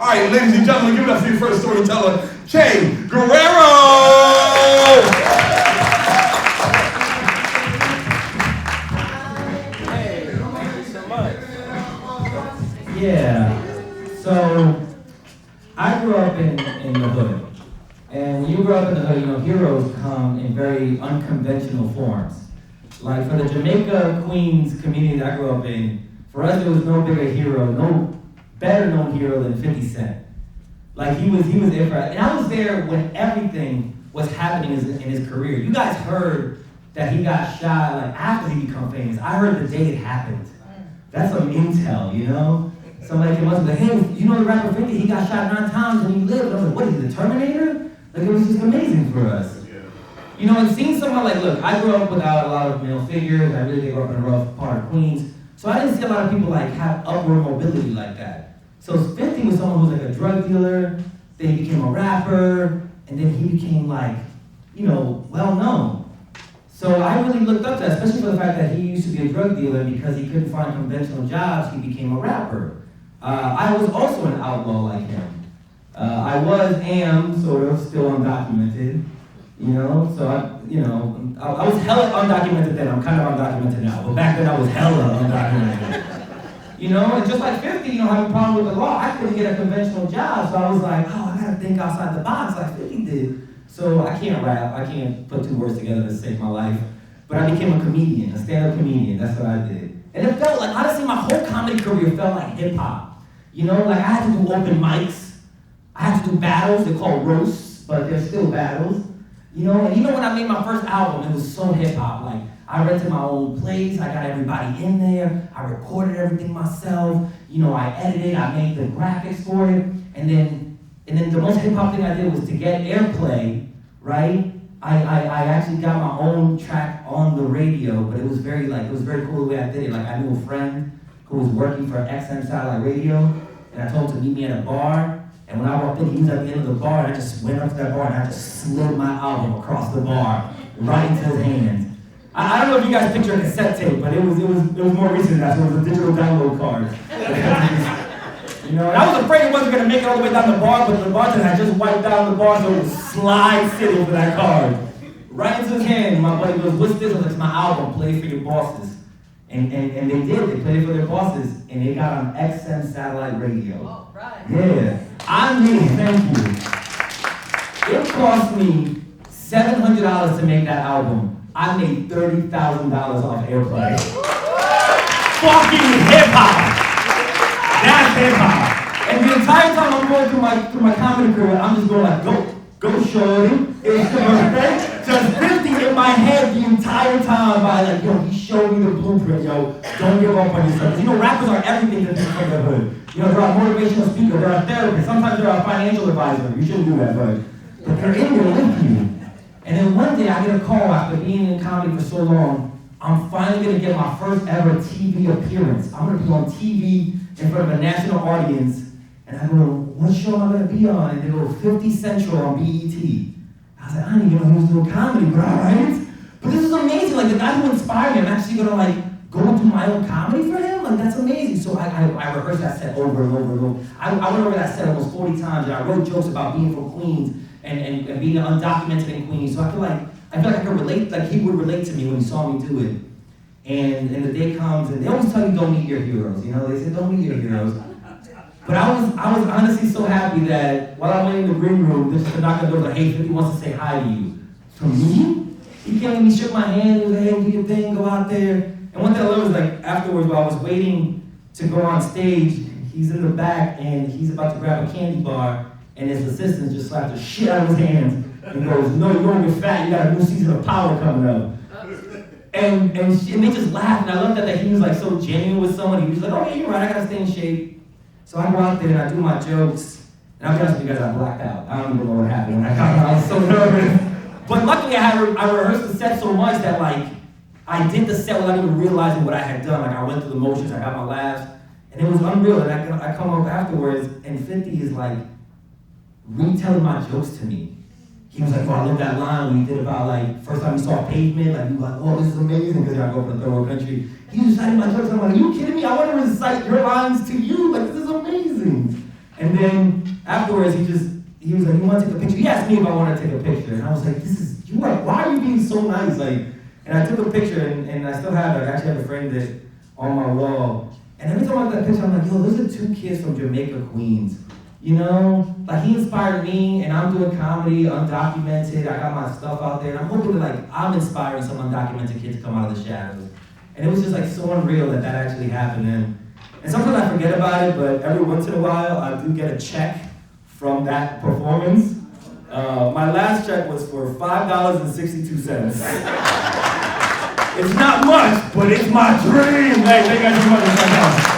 right, ladies and gentlemen, give it up for your first storyteller, Che Guerrero! Hey, thank you so much. Yeah, so I grew up in the hood. And when you grow up in the hood, you know, heroes come in very unconventional forms. Like for the Jamaica, Queens community that I grew up in, for us there was no bigger hero, no better known hero than 50 Cent. Like he was there for us. And I was there when everything was happening in his career. You guys heard that he got shot like after he became famous. I heard the day it happened. That's some intel, you know? Somebody came up and said, hey, you know the rapper 50, he got shot 9 times and he lived. And I was like, what is he, the Terminator? Like it was just amazing for us. You know, and seeing someone like, look, I grew up without a lot of male figures. I really grew up in a rough part of Queens. So I didn't see a lot of people like have upward mobility like that. So 50 was someone who was like a drug dealer, then he became a rapper, and then he became like, you know, well known. So I really looked up to that, especially for the fact that he used to be a drug dealer because he couldn't find conventional jobs, he became a rapper. I was also an outlaw like him. I am sort of still undocumented, you know, so I was hella undocumented then, I'm kind of undocumented now, but back then I was hella undocumented. You know, and just like 50, you know, having a problem with the law, I couldn't get a conventional job, so I was like, oh, I gotta think outside the box like 50 did. So I can't rap, I can't put 2 words together to save my life, but I became a comedian, a stand-up comedian, that's what I did. And it felt like, honestly, my whole comedy career felt like hip-hop. You know, like I had to do open mics, I had to do battles, they're called roasts, but they're still battles. You know, and even when I made my first album, it was so hip-hop. Like, I rented my own place, I got everybody in there, I recorded everything myself, you know, I edited, I made the graphics for it, and then the most hip-hop thing I did was to get airplay, right? I actually got my own track on the radio, but it was very cool the way I did it. Like, I knew a friend who was working for XM Satellite Radio, and I told him to meet me at a bar. And when I walked in, he was at the end of the bar, and I just went up to that bar and I just slid my album across the bar, right into his hands. I don't know if you guys picture a cassette tape, but it was more recent than that, so it was a digital download card. You know, and I was afraid it wasn't gonna make it all the way down the bar, but the bartender had just wiped down the bar, so it was slide sitting for that card. Right into his hand. My buddy goes, what's this? I was like, it's my album, play for your bosses. And they did, they played it for their bosses, and they got on XM Satellite Radio. Oh, right. Yeah. I mean, thank you. It cost me $700 to make that album. I made $30,000 off airplay. Fucking hip-hop! That's hip-hop. And the entire time I'm going through my comedy career, I'm just going like, go shorty. It's your birthday. Just 50 in my head the entire time by like, yo, he showed me the blueprint, yo. Don't give up on yourself. You know, rappers are everything to people from the hood. You know, they're a motivational speaker, they're a therapist, sometimes they're a financial advisor. You shouldn't do that, but they're in there with you. And then one day I get a call after being in comedy for so long, I'm finally gonna get my first ever TV appearance. I'm gonna be on TV in front of a national audience, and I go, what show am I gonna be on? And they go, 50 Central on BET. I was like, I didn't even know he was doing comedy, bro, right? But this is amazing, like the guy who inspired me, I'm actually gonna like go do my own comedy for him? Like that's amazing. So I rehearsed that set over and over and over. I went over that set almost 40 times, and I wrote jokes about being from Queens and being undocumented in Queens. So I feel like I could relate, like he would relate to me when he saw me do it. And the day comes, and they always tell you don't meet your heroes, you know? They say don't meet your heroes. But I was honestly so happy that while I'm waiting in the green room, this is the knock on the door, like, hey, 50 wants to say hi to you. From me? He came and he shook my hand, he was like, hey, do your thing, go out there. And one thing I love is like afterwards, while I was waiting to go on stage, he's in the back and he's about to grab a candy bar, and his assistant just slapped the shit out of his hands and goes, no, you're gonna get fat, you got a new season of Power coming up. And they just laughed, and I loved that he was like so genuine with someone. He was like, oh yeah, you're right, I gotta stay in shape. So I go out there and I do my jokes, and I'll be honest with you guys, I blacked out. I don't even know what happened when I got out. I was so nervous. But luckily I rehearsed the set so much that like, I did the set without even realizing what I had done. Like I went through the motions, I got my laughs, and it was unreal. And I come up afterwards, and 50 is like retelling my jokes to me. He was like, oh, I love that line we did about like, first time he saw Pavement, like he was like, oh, this is amazing, because I go from the third world country. He was reciting my jokes, and I'm like, are you kidding me? I want to recite your lines to you, like this is amazing. And then afterwards, he was like, you want to take a picture? He asked me if I wanted to take a picture. And I was like, why are you being so nice? Like, and I took a picture, and I still have it. I actually have it framed it on my wall. And every time I look at that picture, I'm like, yo, those are 2 kids from Jamaica, Queens. You know, like he inspired me, and I'm doing comedy, undocumented. I got my stuff out there, and I'm hoping that I'm inspiring some undocumented kids to come out of the shadows. And it was just so unreal that actually happened. And sometimes I forget about it, but every once in a while I do get a check from that performance. My last check was for $5.62. It's not much, but it's my dream. Hey, thank you guys so much.